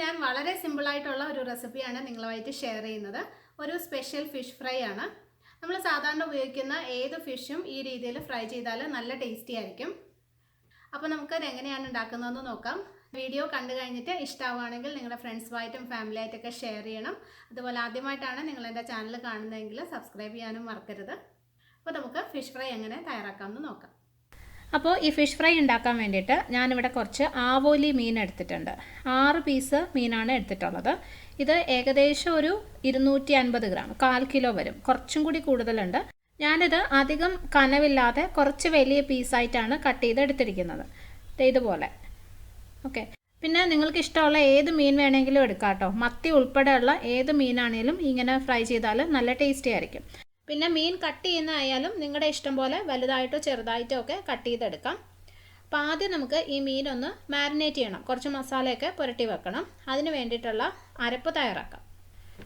ഞാൻ വളരെ സിമ്പിൾ ആയിട്ടുള്ള ഒരു റെസിപ്പിയാണ് നിങ്ങളുമായിട്ട് ഷെയർ ചെയ്യുന്നത്. ഒരു സ്പെഷ്യൽ ഫിഷ് ഫ്രൈ ആണ്. നമ്മൾ സാധാരണ ഉപയോഗിക്കുന്ന ഏത് ഫിഷും ഈ രീതിയിൽ ഫ്രൈ ചെയ്താൽ നല്ല ടേസ്റ്റി ആയിരിക്കും. അപ്പോൾ നമുക്ക് എങ്ങനെയാണ് ഉണ്ടാക്കുന്നതെന്ന് നോക്കാം. വീഡിയോ കണ്ടു കഴിഞ്ഞിട്ട് ഇഷ്ടമാവുകയാണെങ്കിൽ നിങ്ങളുടെ ഫ്രണ്ട്സുമായിട്ടും ഫാമിലിയായിട്ടൊക്കെ ഷെയർ ചെയ്യണം. അതുപോലെ ആദ്യമായിട്ടാണ് നിങ്ങൾ എൻ്റെ ചാനൽ കാണുന്നതെങ്കിൽ സബ്സ്ക്രൈബ് ചെയ്യാനും മറക്കരുത്. അപ്പോൾ നമുക്ക് ഫിഷ് ഫ്രൈ എങ്ങനെ തയ്യാറാക്കാമെന്ന് നോക്കാം. അപ്പോൾ ഈ ഫിഷ് ഫ്രൈ ഉണ്ടാക്കാൻ വേണ്ടിയിട്ട് ഞാനിവിടെ കുറച്ച് ആവോലി മീൻ എടുത്തിട്ടുണ്ട്. 6 പീസ് മീനാണ് എടുത്തിട്ടുള്ളത്. ഇത് ഏകദേശം ഒരു 250 ഗ്രാം, 1/4 കിലോ വരും. കുറച്ചും കൂടി കൂടുതലുണ്ട്. ഞാനിത് അധികം കനവില്ലാതെ കുറച്ച് വലിയ പീസായിട്ടാണ് കട്ട് ചെയ്ത് എടുത്തിരിക്കുന്നത്. ഇതുപോലെ. ഓക്കെ. പിന്നെ നിങ്ങൾക്ക് ഇഷ്ടമുള്ള ഏത് മീൻ വേണമെങ്കിലും എടുക്കാം കേട്ടോ. മത്തി ഉൾപ്പെടെയുള്ള ഏത് മീനാണെങ്കിലും ഇങ്ങനെ ഫ്രൈ ചെയ്താൽ നല്ല ടേസ്റ്റി ആയിരിക്കും. പിന്നെ മീൻ കട്ട് ചെയ്യുന്നതായാലും നിങ്ങളുടെ ഇഷ്ടം പോലെ വലുതായിട്ടോ ചെറുതായിട്ടോ ഒക്കെ കട്ട് ചെയ്തെടുക്കാം. അപ്പോൾ ആദ്യം നമുക്ക് ഈ മീനൊന്ന് മാരിനേറ്റ് ചെയ്യണം. കുറച്ച് മസാലയൊക്കെ പുരട്ടി വെക്കണം. അതിന് വേണ്ടിയിട്ടുള്ള അരപ്പ് തയ്യാറാക്കാം.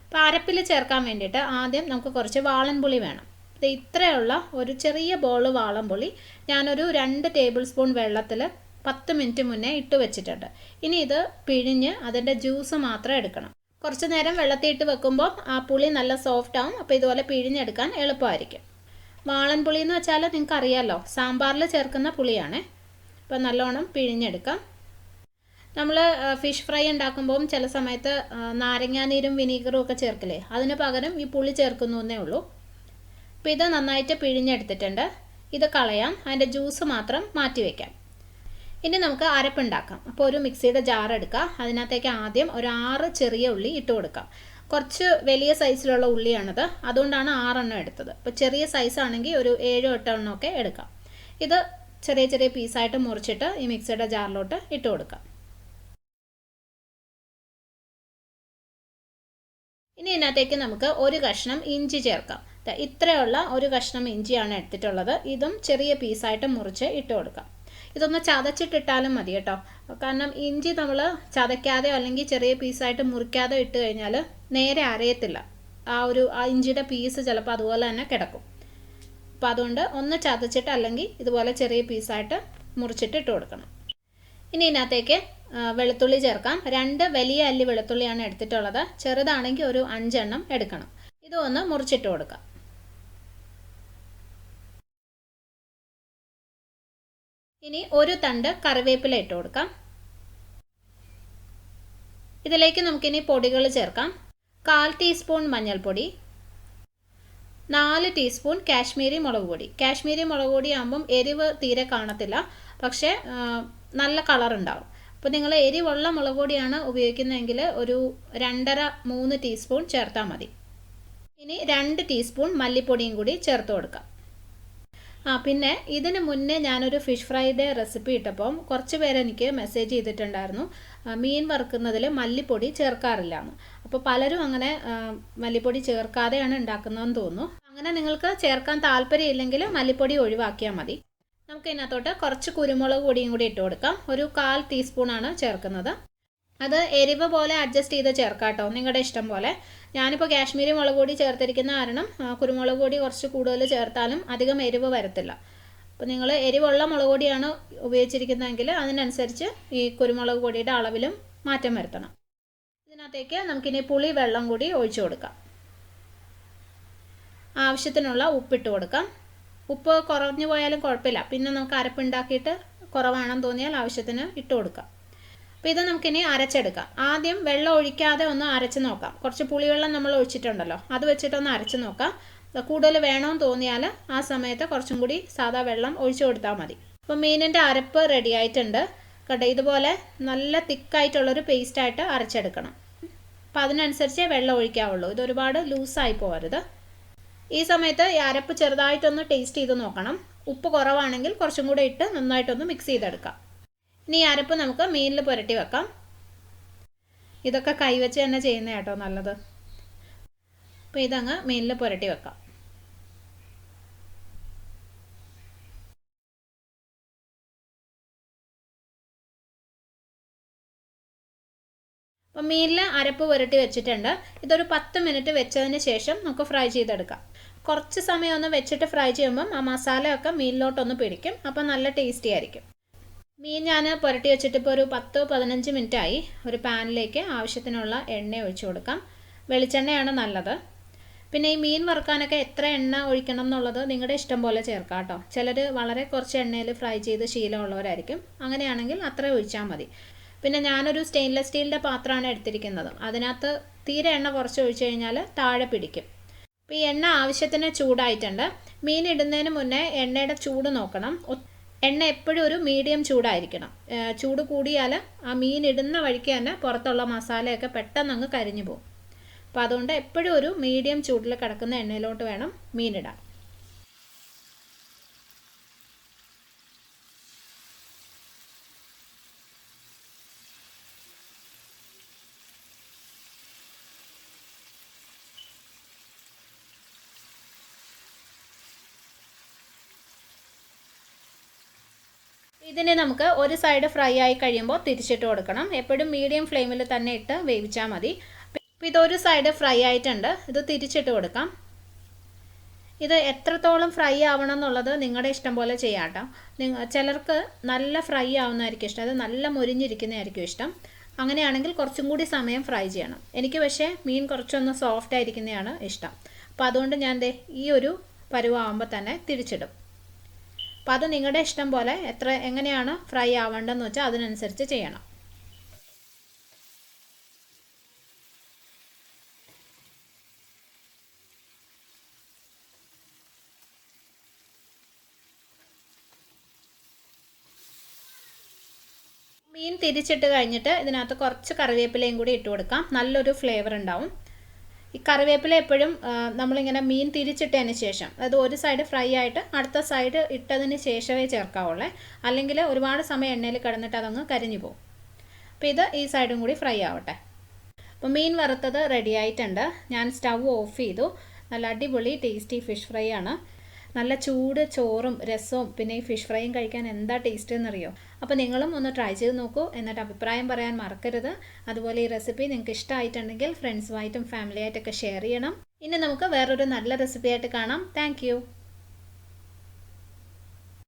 അപ്പോൾ അരപ്പിൽ ചേർക്കാൻ വേണ്ടിയിട്ട് ആദ്യം നമുക്ക് കുറച്ച് വാളൻപുളി വേണം. ഇത് ഇത്രയുള്ള ഒരു ചെറിയ ബോൾ വാളൻപുളി ഞാനൊരു 2 ടേബിൾ സ്പൂൺ വെള്ളത്തിൽ 10 മിനിറ്റ് മുന്നേ ഇട്ട് വെച്ചിട്ടുണ്ട്. ഇനി ഇത് പിഴിഞ്ഞ് അതിൻ്റെ ജ്യൂസ് മാത്രം എടുക്കണം. കുറച്ച് നേരം വെള്ളത്തിയിട്ട് വെക്കുമ്പോൾ ആ പുളി നല്ല സോഫ്റ്റ് ആവും. അപ്പോൾ ഇതുപോലെ പിഴിഞ്ഞെടുക്കാൻ എളുപ്പമായിരിക്കും. വാളൻ പുളി എന്ന് വെച്ചാൽ നിങ്ങൾക്ക് അറിയാമല്ലോ, സാമ്പാറിൽ ചേർക്കുന്ന പുളിയാണ്. അപ്പോൾ നല്ലോണം പിഴിഞ്ഞെടുക്കാം. നമ്മൾ ഫിഷ് ഫ്രൈ ഉണ്ടാക്കുമ്പോൾ ചില സമയത്ത് നാരങ്ങാനീരും വിനീഗറും ഒക്കെ ചേർക്കില്ലേ, അതിന് പകരം ഈ പുളി ചേർക്കുന്നേ ഉള്ളൂ. അപ്പോൾ ഇത് നന്നായിട്ട് പിഴിഞ്ഞെടുത്തിട്ടുണ്ട്. ഇത് കളയാം, അതിൻ്റെ ജ്യൂസ് മാത്രം മാറ്റി വയ്ക്കാം. ഇനി നമുക്ക് അരപ്പുണ്ടാക്കാം. അപ്പോൾ ഒരു മിക്സിയുടെ ജാർ എടുക്കുക. അതിനകത്തേക്ക് ആദ്യം ഒരു 6 ചെറിയ ഉള്ളി ഇട്ട് കൊടുക്കാം. കുറച്ച് വലിയ സൈസിലുള്ള ഉള്ളിയാണിത്, അതുകൊണ്ടാണ് 6 എണ്ണം എടുത്തത്. അപ്പോൾ ചെറിയ സൈസാണെങ്കിൽ ഒരു 7-8 എണ്ണം ഒക്കെ എടുക്കാം. ഇത് ചെറിയ ചെറിയ പീസായിട്ട് മുറിച്ചിട്ട് ഈ മിക്സിയുടെ ജാറിലോട്ട് ഇട്ട് കൊടുക്കാം. ഇനി ഇതിനകത്തേക്ക് നമുക്ക് ഒരു കഷ്ണം ഇഞ്ചി ചേർക്കാം. ഇത്രയുള്ള ഒരു കഷ്ണം ഇഞ്ചിയാണ് എടുത്തിട്ടുള്ളത്. ഇതും ചെറിയ പീസായിട്ട് മുറിച്ച് ഇട്ട് കൊടുക്കാം. ഇതൊന്ന് ചതച്ചിട്ടിട്ടാലും മതി കേട്ടോ. കാരണം ഇഞ്ചി നമ്മൾ ചതയ്ക്കാതെയോ അല്ലെങ്കിൽ ചെറിയ പീസായിട്ട് മുറിക്കാതെ ഇട്ട് കഴിഞ്ഞാൽ നേരെ അരയത്തില്ല. ആ ഇഞ്ചിയുടെ പീസ് ചിലപ്പോൾ അതുപോലെ തന്നെ കിടക്കും. അപ്പോൾ അതുകൊണ്ട് ഒന്ന് ചതച്ചിട്ട് അല്ലെങ്കിൽ ഇതുപോലെ ചെറിയ പീസായിട്ട് മുറിച്ചിട്ട് ഇട്ട് കൊടുക്കണം. ഇനി ഇതിനകത്തേക്ക് വെളുത്തുള്ളി ചേർക്കാം. 2 വലിയ അല്ലി വെളുത്തുള്ളിയാണ് എടുത്തിട്ടുള്ളത്. ചെറുതാണെങ്കിൽ ഒരു 5 എണ്ണം എടുക്കണം. ഇതൊന്ന് മുറിച്ചിട്ട് കൊടുക്കാം. ഇനി ഒരു തണ്ട് കറിവേപ്പില ഇട്ട് കൊടുക്കാം. ഇതിലേക്ക് നമുക്കിനി പൊടികൾ ചേർക്കാം. 1/4 ടീസ്പൂൺ മഞ്ഞൾപ്പൊടി, 4 ടീസ്പൂൺ കാശ്മീരി മുളക് പൊടി. കാശ്മീരി മുളക് പൊടി ആകുമ്പം എരിവ് തീരെ കാണത്തില്ല, പക്ഷേ നല്ല കളർ ഉണ്ടാവും. അപ്പോൾ നിങ്ങൾ എരിവുള്ള മുളക് പൊടിയാണ് ഉപയോഗിക്കുന്നതെങ്കിൽ ഒരു 2.5-3 ടീസ്പൂൺ ചേർത്താൽ മതി. ഇനി 2 ടീസ്പൂൺ മല്ലിപ്പൊടിയും കൂടി ചേർത്ത് കൊടുക്കാം. പിന്നെ ഇതിന് മുന്നേ ഞാനൊരു ഫിഷ് ഫ്രൈയുടെ റെസിപ്പി ഇട്ടപ്പം കുറച്ച് പേര് എനിക്ക് മെസ്സേജ് ചെയ്തിട്ടുണ്ടായിരുന്നു, മീൻ വറുക്കുന്നതിൽ മല്ലിപ്പൊടി ചേർക്കാറില്ല എന്ന്. അപ്പോൾ പലരും അങ്ങനെ മല്ലിപ്പൊടി ചേർക്കാതെയാണ് ഉണ്ടാക്കുന്നതെന്ന് തോന്നുന്നു. അങ്ങനെ നിങ്ങൾക്ക് ചേർക്കാൻ താല്പര്യമില്ലെങ്കിൽ മല്ലിപ്പൊടി ഒഴിവാക്കിയാൽ മതി. നമുക്ക് ഇതിനകത്തോട്ട് കുറച്ച് കുരുമുളക് പൊടിയും കൂടി ഇട്ട് കൊടുക്കാം. ഒരു 1/4 ടീസ്പൂണാണ് ചേർക്കുന്നത്. അത് എരിവ് പോലെ അഡ്ജസ്റ്റ് ചെയ്ത് ചേർക്കാം കേട്ടോ, നിങ്ങളുടെ ഇഷ്ടം പോലെ. ഞാനിപ്പോൾ കാശ്മീരി മുളക് പൊടി ചേർത്തിരിക്കുന്ന കാരണം കുരുമുളക് പൊടി കുറച്ച് കൂടുതൽ ചേർത്താലും അധികം എരിവ് വരത്തില്ല. അപ്പോൾ നിങ്ങൾ എരിവുള്ള മുളക് പൊടിയാണ് ഉപയോഗിച്ചിരിക്കുന്നതെങ്കിൽ അതിനനുസരിച്ച് ഈ കുരുമുളക് പൊടിയുടെ അളവിലും മാറ്റം വരുത്തണം. ഇതിനകത്തേക്ക് നമുക്കിനി പുളി വെള്ളം കൂടി ഒഴിച്ചു കൊടുക്കാം. ആവശ്യത്തിനുള്ള ഉപ്പിട്ട് കൊടുക്കാം. ഉപ്പ് കുറഞ്ഞു പോയാലും കുഴപ്പമില്ല, പിന്നെ നമുക്ക് അരപ്പുണ്ടാക്കിയിട്ട് കുറവാണെന്ന് തോന്നിയാൽ ആവശ്യത്തിന് ഇട്ട് കൊടുക്കാം. അപ്പോൾ ഇത് നമുക്കിനി അരച്ചെടുക്കാം. ആദ്യം വെള്ളം ഒഴിക്കാതെ ഒന്ന് അരച്ച് നോക്കാം. കുറച്ച് പുളിവെള്ളം നമ്മൾ ഒഴിച്ചിട്ടുണ്ടല്ലോ, അത് വെച്ചിട്ടൊന്ന് അരച്ച് നോക്കാം. കൂടുതൽ വേണമെന്ന് തോന്നിയാൽ ആ സമയത്ത് കുറച്ചും കൂടി സാധാ വെള്ളം ഒഴിച്ചു കൊടുത്താൽ മതി. അപ്പോൾ മീനിൻ്റെ അരപ്പ് റെഡി ആയിട്ടുണ്ട് കേട്ടോ. ഇതുപോലെ നല്ല തിക്കായിട്ടുള്ളൊരു പേസ്റ്റായിട്ട് അരച്ചെടുക്കണം. അപ്പോൾ അതിനനുസരിച്ചേ വെള്ളം ഒഴിക്കാവുള്ളൂ. ഇത് ഒരുപാട് ലൂസായി പോകരുത്. ഈ സമയത്ത് ഈ അരപ്പ് ചെറുതായിട്ടൊന്ന് ടേസ്റ്റ് ചെയ്ത് നോക്കണം. ഉപ്പ് കുറവാണെങ്കിൽ കുറച്ചും കൂടെ ഇട്ട് നന്നായിട്ടൊന്ന് മിക്സ് ചെയ്തെടുക്കാം. ഇനി ഈ അരപ്പ് നമുക്ക് മീനിൽ പുരട്ടി വെക്കാം. ഇതൊക്കെ കൈവച്ച് തന്നെ ചെയ്യുന്ന കേട്ടോ നല്ലത്. അപ്പോൾ ഇതങ്ങ് മീനിൽ പുരട്ടി വെക്കാം. അപ്പോൾ മീനിൽ അരപ്പ് പുരട്ടി വെച്ചിട്ടുണ്ട്. ഇതൊരു 10 മിനിറ്റ് വെച്ചതിന് ശേഷം നമുക്ക് ഫ്രൈ ചെയ്തെടുക്കാം. കുറച്ച് സമയം ഒന്ന് വെച്ചിട്ട് ഫ്രൈ ചെയ്യുമ്പം ആ മസാലയൊക്കെ മീനിലോട്ടൊന്ന് പിടിക്കും. അപ്പോൾ നല്ല ടേസ്റ്റി ആയിരിക്കും. മീൻ ഞാൻ പുരട്ടി വെച്ചിട്ട് ഇപ്പോൾ ഒരു 10-15 മിനിറ്റായി. ഒരു പാനിലേക്ക് ആവശ്യത്തിനുള്ള എണ്ണ ഒഴിച്ചു കൊടുക്കാം. വെളിച്ചെണ്ണയാണ് നല്ലത്. പിന്നെ ഈ മീൻ വറുക്കാനൊക്കെ എത്ര എണ്ണ ഒഴിക്കണം എന്നുള്ളത് നിങ്ങളുടെ ഇഷ്ടം പോലെ ചേർക്കാം കേട്ടോ. ചിലർ വളരെ കുറച്ച് എണ്ണയിൽ ഫ്രൈ ചെയ്ത് ശീലമുള്ളവരായിരിക്കും. അങ്ങനെയാണെങ്കിൽ അത്ര ഒഴിച്ചാൽ മതി. പിന്നെ ഞാനൊരു സ്റ്റെയിൻലെസ് സ്റ്റീലിൻ്റെ പാത്രമാണ് എടുത്തിരിക്കുന്നത്. അതിനകത്ത് തീരെ എണ്ണ കുറച്ച് ഒഴിച്ചു കഴിഞ്ഞാൽ താഴെ പിടിക്കും. അപ്പോൾ ഈ എണ്ണ ആവശ്യത്തിന് ചൂടായിട്ടുണ്ട്. മീൻ ഇടുന്നതിന് മുന്നേ എണ്ണയുടെ ചൂട് നോക്കണം. എണ്ണ എപ്പോഴും ഒരു മീഡിയം ചൂടായിരിക്കണം. ചൂട് കൂടിയാൽ ആ മീൻ ഇടുന്ന വഴിക്ക് തന്നെ പുറത്തുള്ള മസാലയൊക്കെ പെട്ടെന്ന് അങ്ങ് കരിഞ്ഞു പോകും. അപ്പോൾ അതുകൊണ്ട് എപ്പോഴും ഒരു മീഡിയം ചൂടിൽ കിടക്കുന്ന എണ്ണയിലോട്ട് വേണം മീനിടാൻ. ഇതിനെ നമുക്ക് ഒരു സൈഡ് ഫ്രൈ ആയി കഴിയുമ്പോൾ തിരിച്ചിട്ട് കൊടുക്കണം. എപ്പോഴും മീഡിയം ഫ്ലെയിമിൽ തന്നെ ഇട്ട് വേവിച്ചാൽ മതി. അപ്പോൾ ഇതൊരു സൈഡ് ഫ്രൈ ആയിട്ടുണ്ട്. ഇത് തിരിച്ചിട്ട് കൊടുക്കാം. ഇത് എത്രത്തോളം ഫ്രൈ ആവണം എന്നുള്ളത് നിങ്ങളുടെ ഇഷ്ടം പോലെ ചെയ്യാം കേട്ടോ. ചിലർക്ക് നല്ല ഫ്രൈ ആവുന്നതായിരിക്കും ഇഷ്ടം, അത് നല്ല മൊരിഞ്ഞിരിക്കുന്നതായിരിക്കും ഇഷ്ടം. അങ്ങനെയാണെങ്കിൽ കുറച്ചും കൂടി സമയം ഫ്രൈ ചെയ്യണം. എനിക്ക് പക്ഷേ മീൻ കുറച്ചൊന്ന് സോഫ്റ്റ് ആയിരിക്കുന്നതാണ് ഇഷ്ടം. അപ്പോൾ അതുകൊണ്ട് ഞാൻ ഈ ഒരു പരുവാകുമ്പോൾ തന്നെ തിരിച്ചിടും. അപ്പോൾ അത് നിങ്ങളുടെ ഇഷ്ടം പോലെ എങ്ങനെയാണ് ഫ്രൈ ആവേണ്ടതെന്ന് വെച്ചാൽ അതിനനുസരിച്ച് ചെയ്യണം. മീൻ തിരിച്ചിട്ട് കഴിഞ്ഞിട്ട് ഇതിനകത്ത് കുറച്ച് കറിവേപ്പിലയും കൂടി ഇട്ട് കൊടുക്കാം. നല്ലൊരു ഫ്ലേവർ ഉണ്ടാവും. ഈ കറിവേപ്പില എപ്പോഴും നമ്മളിങ്ങനെ മീൻ തിരിച്ചിട്ടതിന് ശേഷം, അതായത് ഒരു സൈഡ് ഫ്രൈ ആയിട്ട് അടുത്ത സൈഡ് ഇട്ടതിന് ശേഷമേ ചേർക്കാവുള്ളേ. അല്ലെങ്കിൽ ഒരുപാട് സമയം എണ്ണയിൽ കിടന്നിട്ട് അതങ്ങ് കരിഞ്ഞു പോകും. അപ്പോൾ ഇത് ഈ സൈഡും കൂടി ഫ്രൈ ആവട്ടെ. അപ്പോൾ മീൻ വറുത്തത് റെഡി ആയിട്ടുണ്ട്. ഞാൻ സ്റ്റൗ ഓഫ് ചെയ്തു. നല്ല അടിപൊളി ടേസ്റ്റി ഫിഷ് ഫ്രൈ ആണ്. നല്ല ചൂട് ചോറും രസവും പിന്നെ ഈ ഫിഷ് ഫ്രൈയും കഴിക്കാൻ എന്താ ടേസ്റ്റ് എന്നറിയോ. അപ്പോൾ നിങ്ങളും ഒന്ന് ട്രൈ ചെയ്ത് നോക്കൂ. എന്നിട്ട് അഭിപ്രായം പറയാൻ മറക്കരുത്. അതുപോലെ ഈ റെസിപ്പി നിങ്ങൾക്ക് ഇഷ്ടമായിട്ടുണ്ടെങ്കിൽ ഫ്രണ്ട്സുമായിട്ടും ഫാമിലിയായിട്ടൊക്കെ ഷെയർ ചെയ്യണം. ഇനി നമുക്ക് വേറൊരു നല്ല റെസിപ്പി ആയിട്ട് കാണാം. താങ്ക്